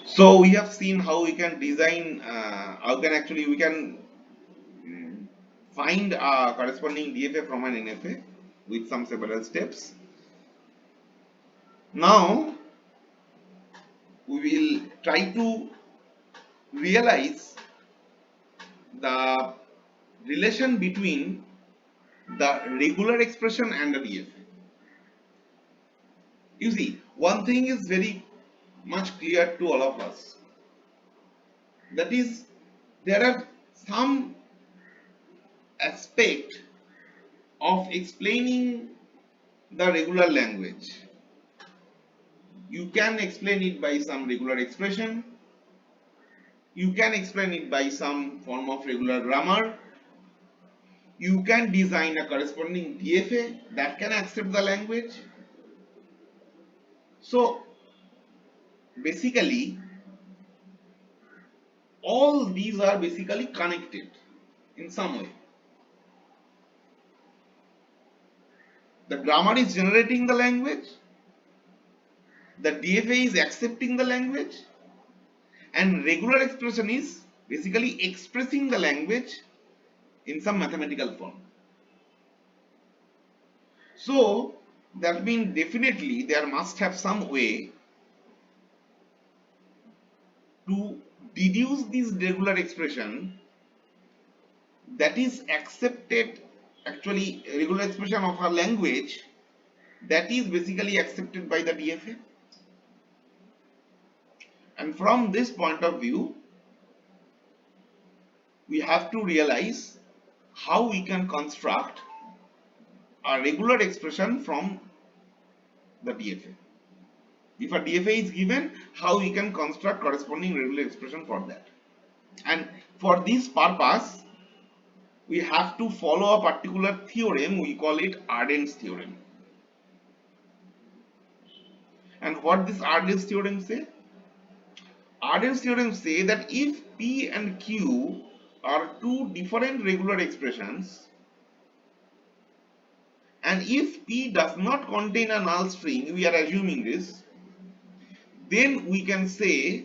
So we have seen how we can design, how can actually we can find a corresponding DFA from an NFA with some several steps. Now we will try to realize the relation between the regular expression and the DFA. You see, one thing is very much clear to all of us, that is, there are some aspect of explaining the regular language. You can explain it by some regular expression, you can explain it by some form of regular grammar, you can design a corresponding DFA that can accept the language. So basically all these are basically connected in some way. The grammar is generating the language, the DFA is accepting the language, and regular expression is basically expressing the language in some mathematical form. So that means definitely there must have some way to deduce this regular expression that is accepted, actually regular expression of a language that is basically accepted by the DFA. And from this point of view, we have to realize how we can construct a regular expression from the DFA. If a DFA is given, how we can construct corresponding regular expression for that. And for this purpose, we have to follow a particular theorem, we call it Arden's theorem. And what this Arden's theorem say? Arden's theorem say that if P and Q are two different regular expressions, and if P does not contain a null string, we are assuming this, then we can say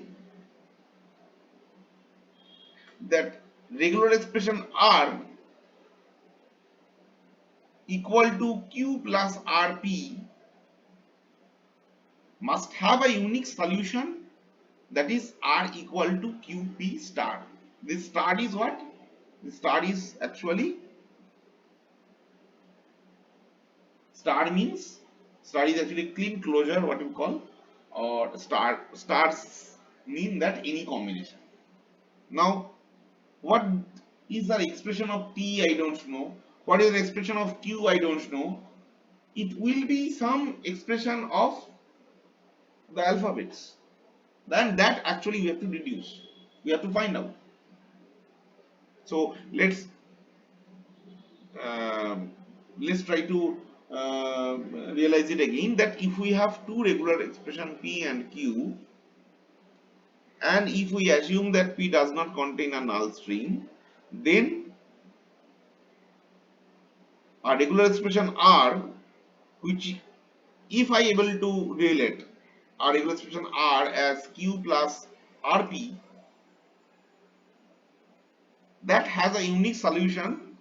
that regular expression R equal to Q plus RP must have a unique solution, that is R equal to QP star. This star is what? This star is actually, star is actually clean closure, what you call, or stars mean that any combination. Now what is the expression of P? I don't know. What is the expression of Q? I don't know. It will be some expression of the alphabets. Then that actually we have to deduce. We have to find out. So let's try to realize it again, that if we have two regular expression P and Q, and if we assume that P does not contain a null string, then a regular expression R, which if I able to relate a regular expression R as Q plus RP, that has a unique solution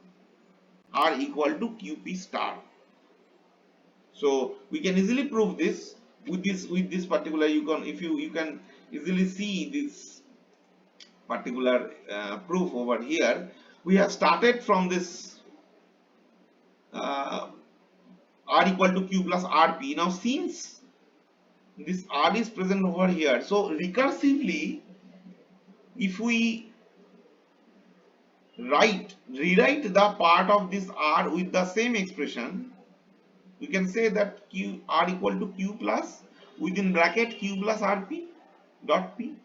R equal to QP star. So we can easily prove this with this particular, you can easily see this particular proof over here. We have started from this R equal to Q plus RP. Now since this R is present over here, so recursively if we rewrite the part of this R with the same expression, we can say that Q R equal to Q plus within bracket Q plus RP dot P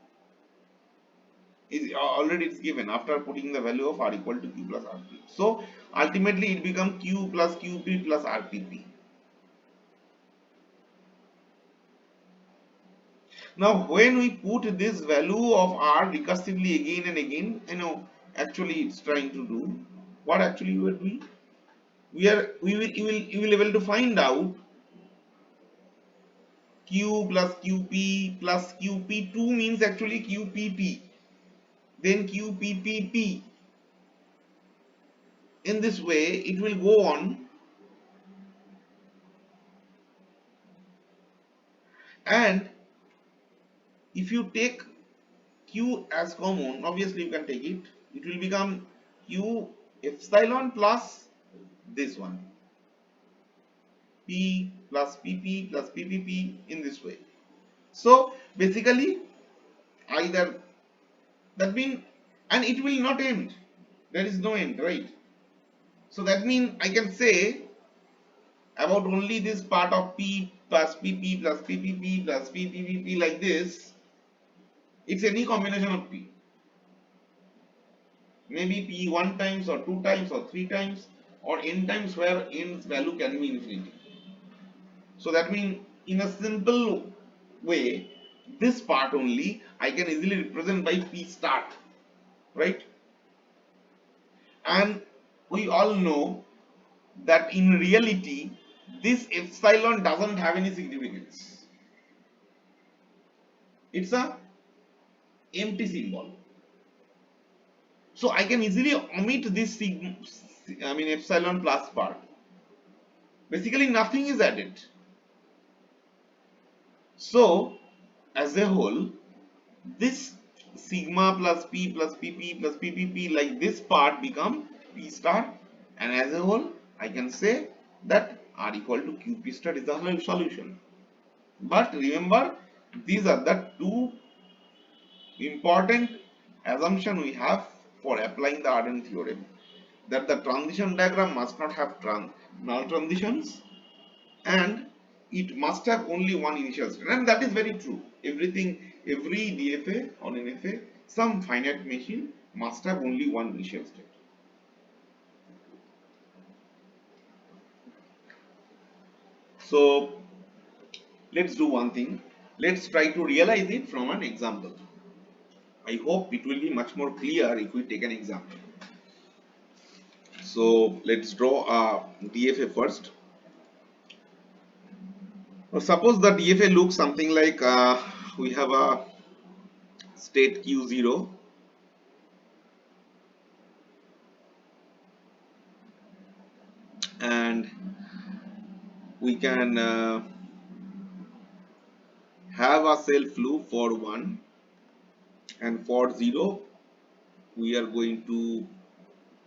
is already it's given after putting the value of R equal to Q plus RP. So ultimately it becomes Q plus QP plus RPP. Now when we put this value of R recursively again and again, actually it's trying to do what actually we are doing. You will able to find out Q plus QP plus QP2 means actually QPP, then QPPP. In this way it will go on, and if you take Q as common, obviously you can take it, it will become Q epsilon plus this one, P plus PP plus PPP, in this way. So basically either that means, and it will not end, there is no end, right? So that means I can say about only this part of P plus PP plus PPP plus PPPP like this. It's any combination of P, maybe P one times or two times or three times or n times, where n's value can be infinity. So that means in a simple way, this part only I can easily represent by P start, right? And we all know that in reality this epsilon doesn't have any significance. It's a empty symbol. So I can easily omit this epsilon plus part. Basically nothing is added. So as a whole, this sigma plus P plus PP plus PPP, like this part become P star, and as a whole I can say that R equal to QP star is the solution. But remember, these are the two important assumption we have for applying the Arden theorem, that the transition diagram must not have null transitions, and it must have only one initial state, and that is very true. Every DFA or NFA, some finite machine must have only one initial state. So let's do one thing, let's try to realize it from an example. I hope it will be much more clear if we take an example. So let's draw a DFA first. Now, suppose the DFA looks something like we have a state Q0, and we can have a self loop for 1, and for 0 we are going to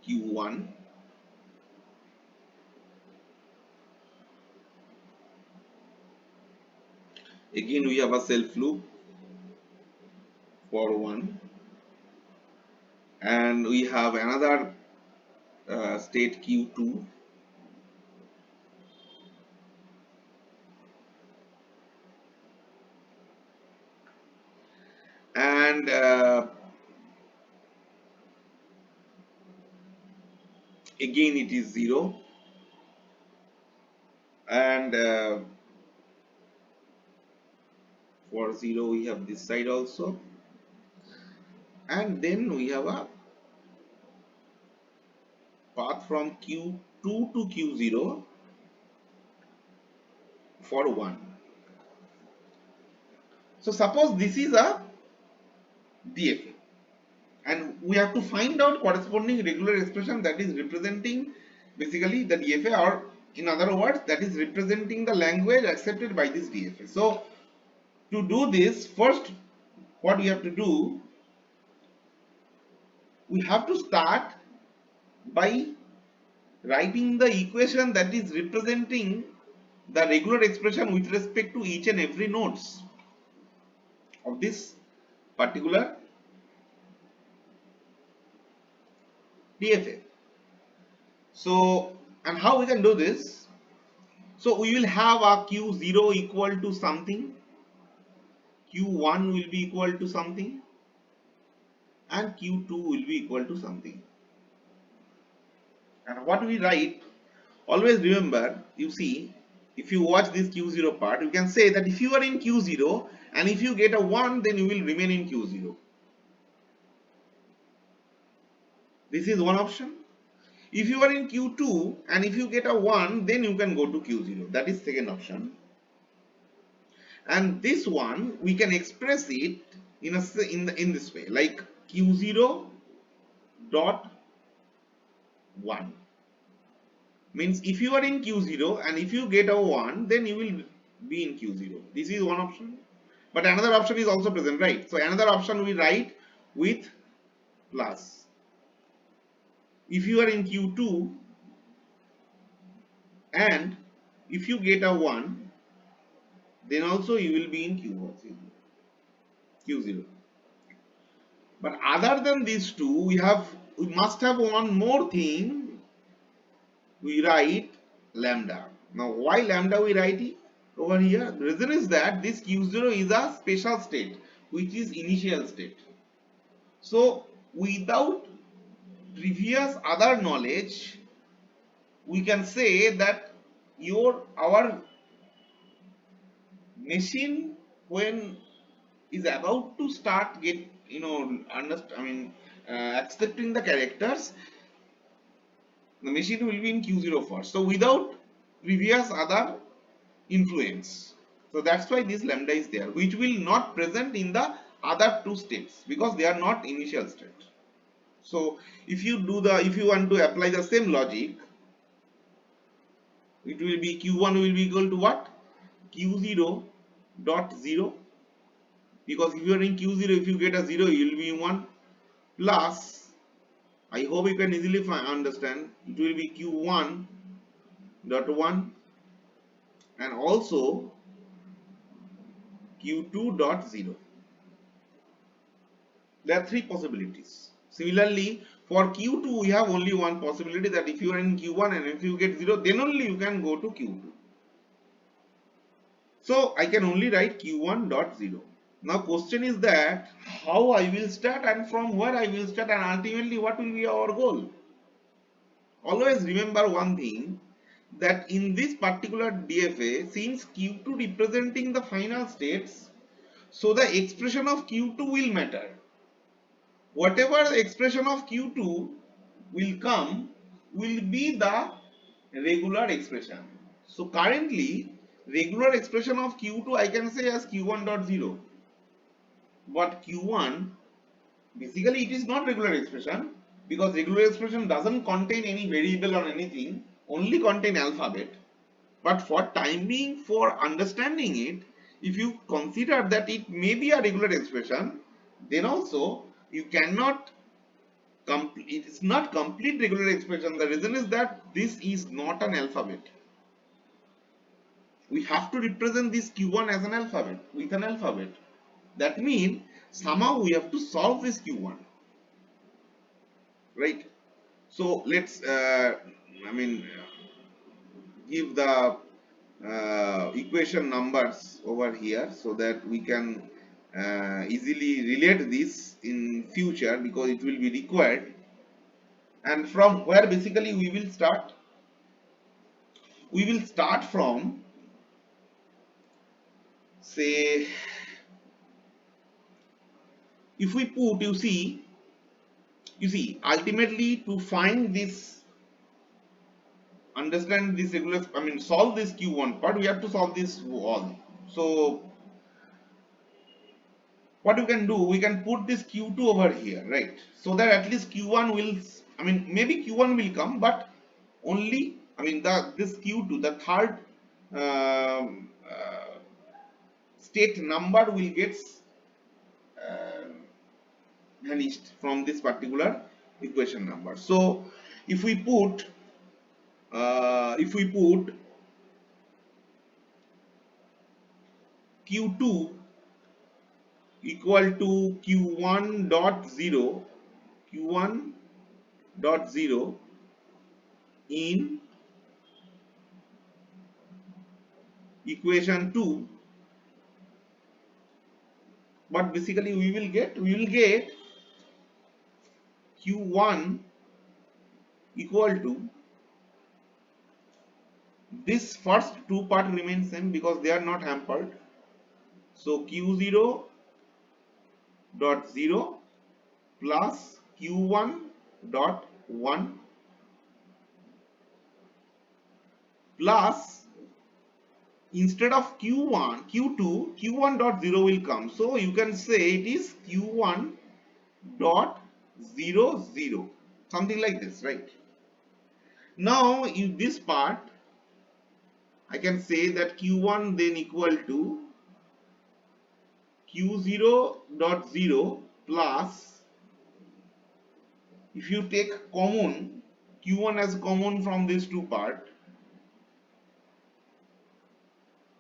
Q1, again we have a self loop for 1, and we have another state Q2, and again it is 0, and for 0 we have this side also, and then we have a path from Q2 to Q0 for 1. So suppose this is a DFA, and we have to find out corresponding regular expression that is representing basically the DFA, or in other words, that is representing the language accepted by this DFA. So to do this, first what we have to do, we have to start by writing the equation that is representing the regular expression with respect to each and every nodes of this particular DFA. So, and how we can do this? So we will have a Q0 equal to something, Q1 will be equal to something, and Q2 will be equal to something. And what we write, always remember, you see, if you watch this Q0 part, you can say that if you are in Q0 and if you get a 1, then you will remain in Q0. This is one option. If you are in Q2 and if you get a 1, then you can go to Q0. That is second option. and this one we can express it in this way, like q0 dot 1 means if you are in q0 and if you get a 1, then you will be in q0. This is one option, but another option is also present, right? So another option we write with plus. If you are in q2 and if you get a 1, then also you will be in q0. But other than these two, we must have one more thing. We write lambda. Now why lambda we write it over here? The reason is that this q0 is a special state which is initial state. So without previous other knowledge, we can say that our machine, when is about to start get accepting the characters, the machine will be in q0 first. So without previous other influence. So that's why this lambda is there, which will not present in the other two states because they are not initial state. So if you want to apply the same logic, it will be q1 will be equal to what? q0 dot 0, because if you are in q0, if you get a 0, you will be 1, plus, I hope you can easily understand, it will be q1 dot 1 and also q2 dot 0. There are three possibilities. Similarly, for q2 we have only one possibility, that if you are in q1 and if you get 0, then only you can go to q2. So I can only write q1 dot 0. Now question is that how I will start and from where I will start, and ultimately what will be our goal. Always remember one thing, that in this particular DFA, since q2 representing the final states, so the expression of q2 will matter. Whatever the expression of q2 will come will be the regular expression. So currently regular expression of q2 I can say as q1 dot 0, but q1 basically it is not regular expression, because regular expression doesn't contain any variable or anything, only contain alphabet. But for time being, for understanding it, if you consider that it may be a regular expression, then also you cannot it is not complete regular expression. The reason is that this is not an alphabet. We have to represent this q1 as an alphabet, with an alphabet. That means somehow we have to solve this q1, right? So let's give the equation numbers over here so that we can easily relate this in future, because it will be required. And from where basically we will start? We will start from, say, if we put, you see ultimately to find this, understand this regular, solve this q1 part, we have to solve this all. So what we can do, we can put this q2 over here, right? So that at least q1 will, maybe q1 will come, but only, this q2, the third state number will get vanished from this particular equation number. So if we put q2 equal to q1 dot 0 in equation 2, but basically we will get q1 equal to, this first two part remains same because they are not hampered. So q0 dot 0 plus q1 dot 1 plus instead of q1 q2 q1 dot 0 will come, so you can say it is q1 dot 0 0, something like this, right? Now in this part I can say that q1 then equal to q0 dot 0 plus, if you take common q1 as common from these two part,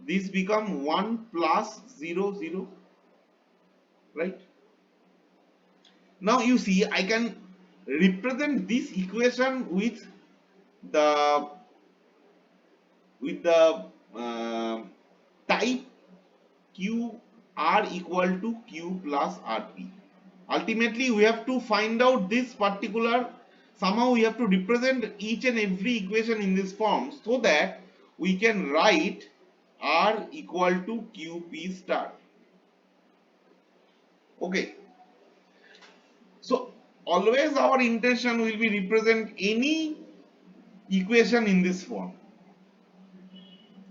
this become 1 plus 0 0, right? Now you see I can represent this equation the with the type q r equal to q plus rp. Ultimately we have to find out this particular, somehow we have to represent each and every equation in this form so that we can write r equal to qp star. Okay, so always our intention will be represent any equation in this form.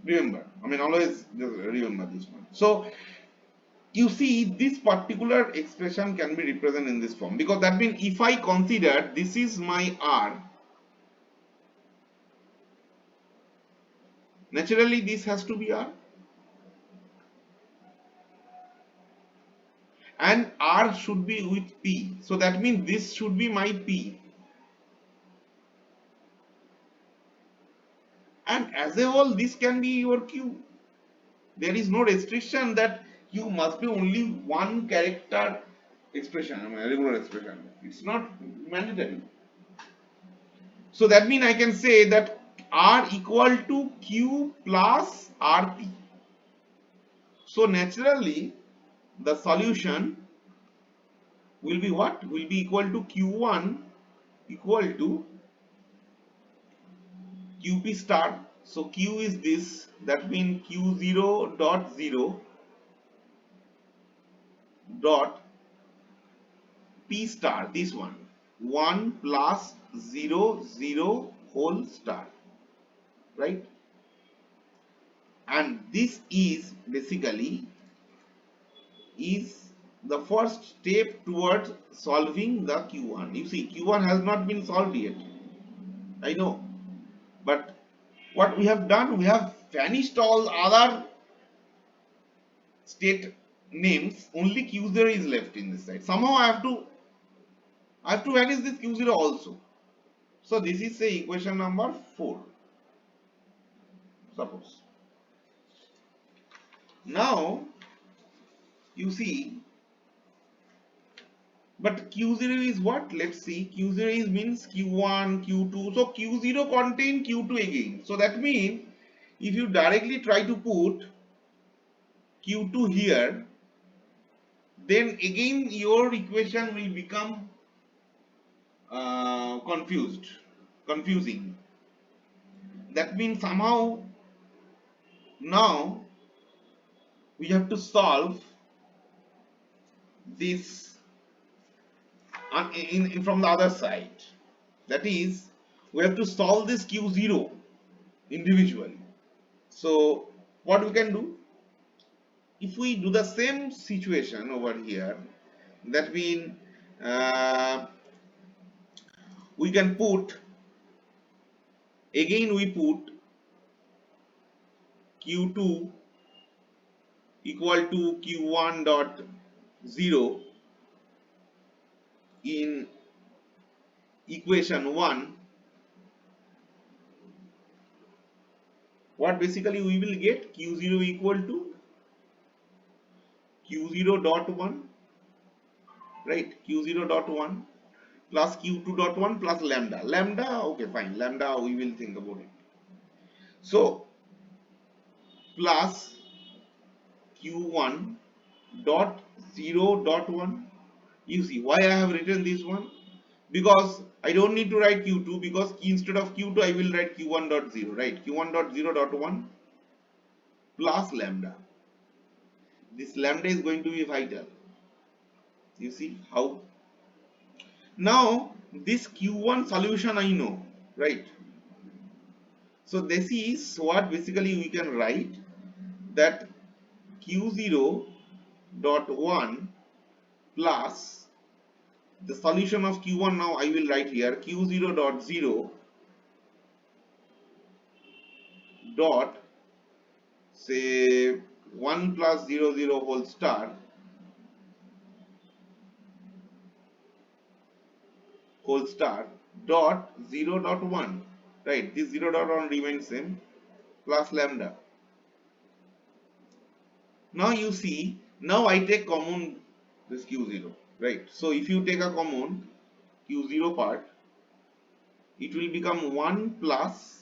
Remember, I mean always just remember this one. So you see this particular expression can be represented in this form, because that means if I consider this is my r, naturally this has to be r, and r should be with p, so that means this should be my p, and as a whole this can be your q. There is no restriction that q must be only one character expression, I mean a regular expression, it's not mandatory. So that means I can say that r equal to q plus rp. So naturally the solution will be what? Will be equal to q1 equal to qp star. So q is this, that means q0 dot 0 dot p star, this one 1 plus 0 0 whole star, right? And this is basically is the first step towards solving the q1. You see q1 has not been solved yet, I know, but what we have done, we have vanished all other state names, only q0 is left in this side. Somehow I have to vanish this q0 also. So this is say equation number 4, suppose. Now you see, but q0 is what? Let's see, q0 is means q1 q2, so q0 contain q2 again, so that means if you directly try to put q2 here, then again your equation will become confusing. That means somehow now we have to solve this from the other side. That is, we have to solve this q0 individually. So what we can do, if we do the same situation over here, that means we can put, again we put q2 equal to q1 dot 0 in equation 1. What basically we will get, q0 equal to q0 dot 1, right? q0 dot 1 plus q2 dot 1 plus lambda, okay fine, lambda we will think about it. So plus q1 dot 0 dot 1. You see why I have written this one, because I don't need to write q2, because instead of q2 I will write q1 dot 0, right? q1 dot 0 dot 1 plus lambda. This lambda is going to be vital. You see how? Now this q1 solution I know, right? So this is what basically we can write that q0 dot 1 plus the solution of q1. Now I will write here q0 dot 0 dot, say, 1 plus 0 0 whole star dot 0 dot 1, right? This 0 dot 1 remains same, plus lambda. Now you see, now I take common this q0, right? So if you take a common q0 part, it will become 1 plus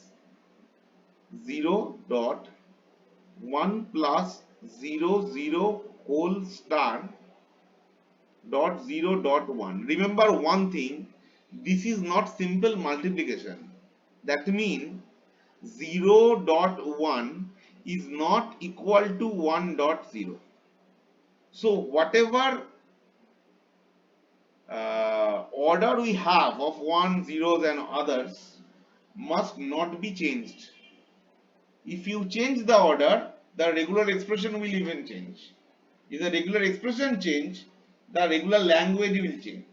0 dot 1 plus 0 0 whole star dot 0 dot 1. Remember one thing, this is not simple multiplication. That means 0 dot 1 is not equal to 1 dot 0. So whatever order we have of 1, zeros and others must not be changed. If you change the order, the regular expression will even change. If the regular expression change, the regular language will change.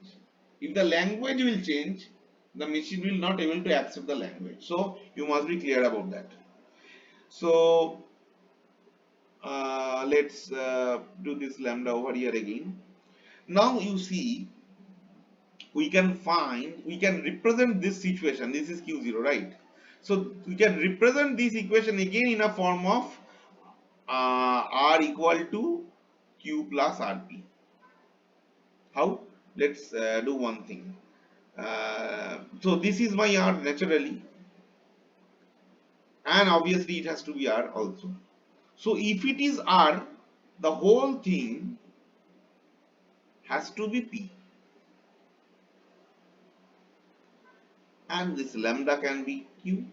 If the language will change, the machine will not able to accept the language. So you must be clear about that. So let's do this lambda over here again. Now you see, we can represent this situation. This is q0, right? So we can represent this equation again in a form of r equal to q plus rp. How? Let's do one thing. So this is my r naturally, and obviously it has to be r also. So if it is r, the whole thing has to be p, and this lambda can be q,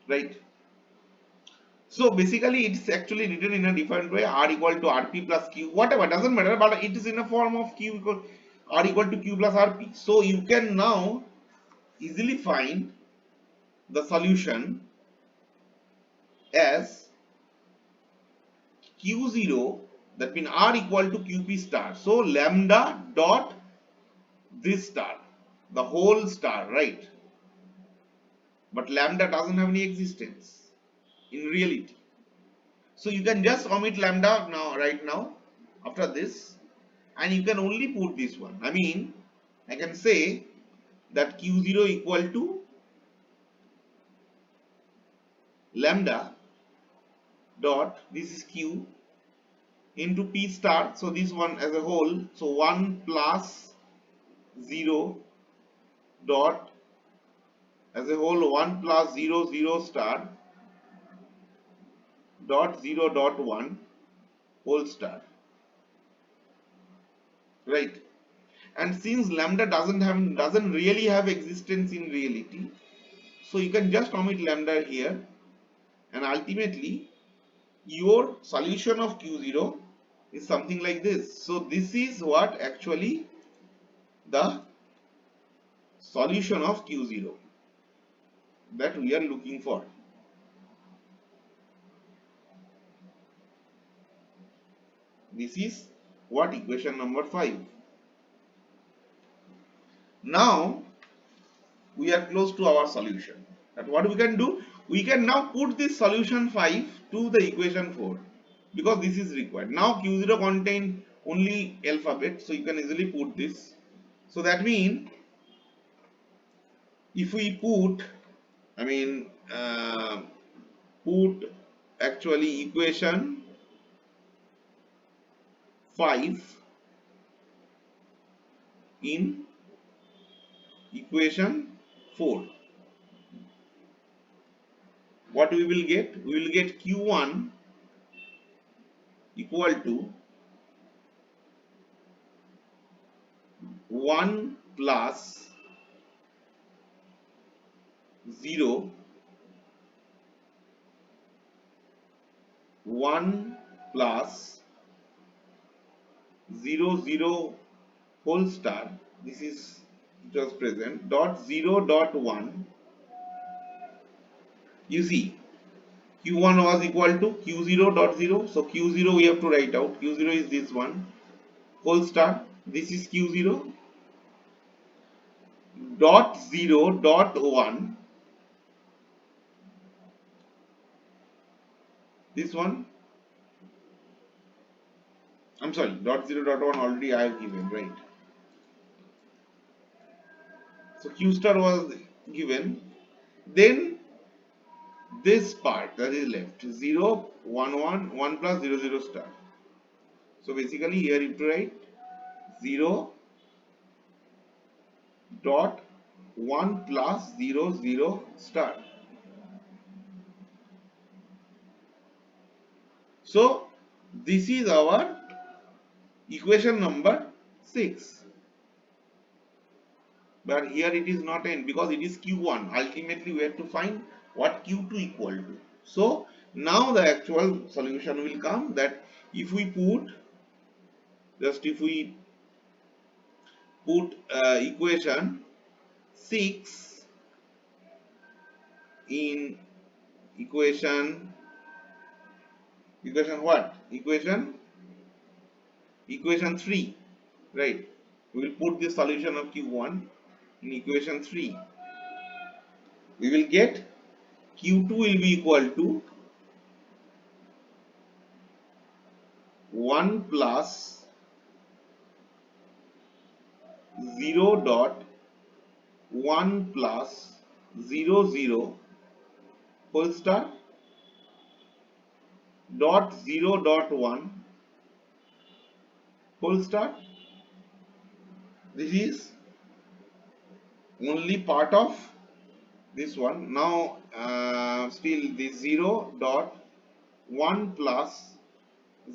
right? So basically it's actually written in a different way, r equal to rp plus q, whatever, doesn't matter, but it is in a form of q equal r equal to q plus rp. So you can now easily find the solution as q0, that means r equal to qp star. So lambda dot this star, the whole star, right? But lambda doesn't have any existence in reality. So you can just omit lambda now, right now, after this, and you can only put this one. I mean, I can say that q0 equal to lambda dot, this is q, into p star. So this one as a whole, so 1 plus 0 dot as a whole 1 plus 0 0 star dot 0 dot 1 whole star, right? And since lambda doesn't really have existence in reality, so you can just omit lambda here, and ultimately your solution of q0 is something like this. So this is what actually the solution of q0 that we are looking for. This is what equation number 5. Now we are close to our solution. And what we can do, we can now put this solution 5 to the equation 4, because this is required. Now q0 contain only alphabet, so you can easily put this. So that means if we put, I mean put actually equation 5 in equation 4, what we will get? We will get q1 equal to 1 plus 0 1 plus 0 0 whole star, this is just present, dot 0 dot 1 You see, q1 was equal to q0 dot 0. So q0 we have to write out. Q0 is this one whole star. This is q0 dot 0 dot 1. This one, I'm sorry, dot 0 dot 1 already I have given, right? So q star was given. Then this part that is left 0 1 1 1 plus 0 0 star. So basically here you have to write 0 dot 1 plus 0 0 star. So this is our equation number 6. But here it is not n because it is q1. Ultimately we have to find what q2 equal to. So now the actual solution will come, that if we put equation 6 in equation what? Equation 3, right? We will put the solution of q1 in equation 3. We will get q2 will be equal to 1 plus 0 dot 1 plus 0 0 whole star dot 0 dot 1 whole star. This is only part of this one. Now still this 0 dot 1 plus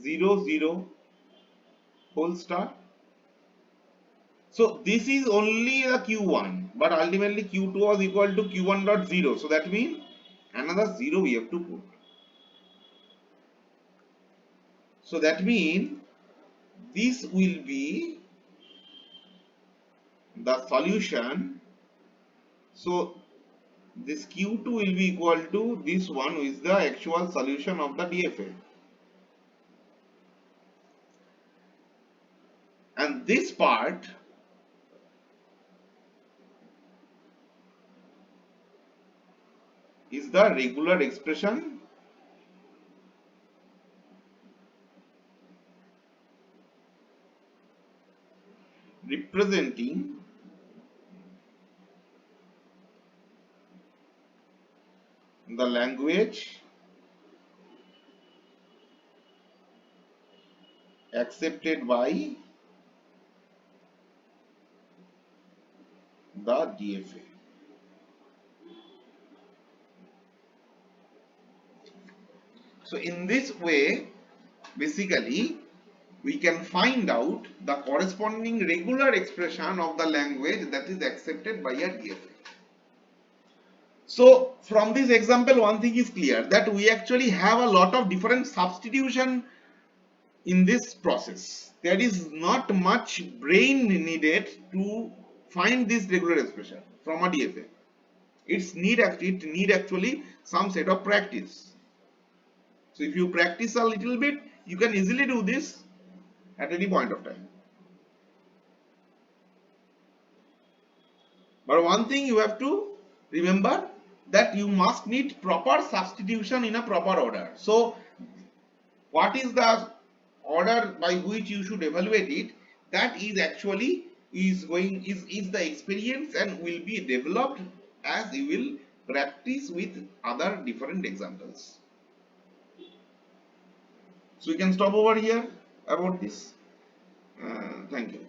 0 0 whole star. So this is only a q1, but ultimately q2 was equal to q1 dot 0. So that means another 0 we have to put. So that means this will be the solution. So this q2 will be equal to this one, is the actual solution of the DFA. And this part is the regular expression representing the language accepted by the DFA. So in this way, basically we can find out the corresponding regular expression of the language that is accepted by a DFA. So from this example, one thing is clear, that we actually have a lot of different substitution in this process. There is not much brain needed to find this regular expression from a DFA. It need actually some set of practice. So if you practice a little bit, you can easily do this at any point of time. But one thing you have to remember, that you must need proper substitution in a proper order. So what is the order by which you should evaluate it, that is actually is the experience and will be developed as you will practice with other different examples. So we can stop over here about this. Thank you.